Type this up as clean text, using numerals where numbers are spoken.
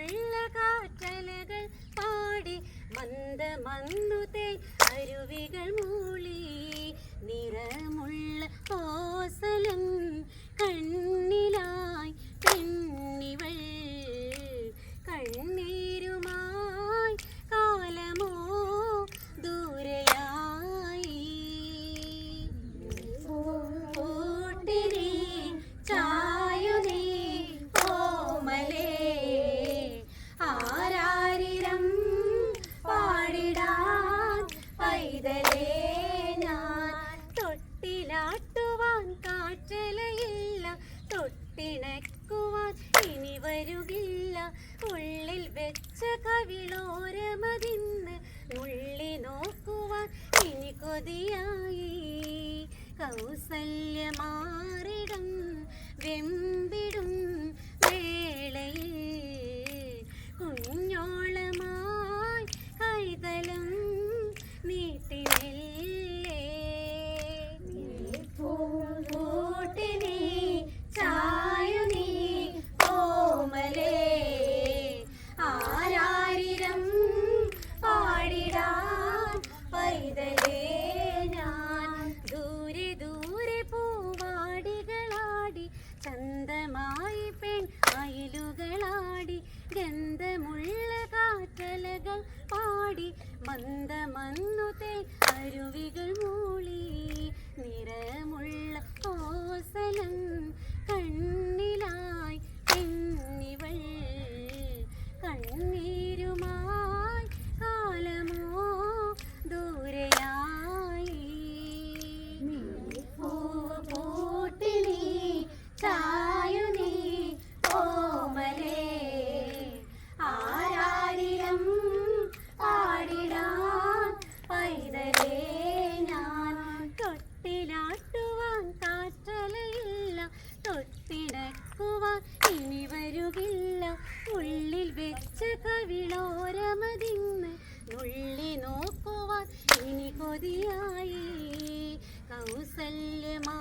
ഗന്ധമുള്ള കാറ്റലകൾ പാടി മന്ദമന്നുതേ അരുവികൾ മൂളി നിറമുള്ള ഓസലം കണ്ണിലായി പെണ്ണിവൾ കണ്ണീരുമായി കാലമോ ദൂരെയായി കൂട്ടിനെ ചായുനീ ഓമലേ ആരാരിരം പാടിടാൻ പൈതലേ ഞാൻ തൊട്ടിലാട്ടുവാൻ കാറ്റലയില്ല തൊട്ടിണക്കുവാൻ ഇനി വരുകില്ല ഉള്ളിൽ വെച്ച കവിളോരമതിന്ന് നുള്ളി നോക്കുവാൻ ഇനി കൊതിയായി കൗസല്യമാറിടും വെമ്പിടും വേളയിൽ കുഞ്ഞോളമായി കൈതലം നീട്ടിനെല്ലേ പൂട്ടിനെ ചായുനീ ഓമലേ ആരാരിരം പാടിടാൻ പൈതലേ ഞാൻ ദൂരെ ദൂരെ പൂവാടികളാടി ചന്തമായി പെൺ അയലുകളാടി ഗന്ധമുള്ള കാറ്റലകൾ പാടി മന്ദമന്നുതേ അരുവികൾ മൂളി നിറമുള്ള ഓസലം കണ്ണിലായി പെണ്ണിവൾ കണ്ണീരുമായി കാലമോ ദൂരെയായി പൂട്ടിനി ചായുനീ ഓമലേ ആരാരിരം പാടിടാൻ പൈതലേ ഞാൻ തൊട്ടിലാട്ടുവാൻ കാറ്റലയില്ല തൊട്ടിടക്കുവാൻ ഇനി വരുകില്ല ഉള്ളിൽ വെച്ച കവിളോരമതിന്ന് നുള്ളി നോക്കുവാൻ ഇനി കൊതിയായി കൗസല്യമാ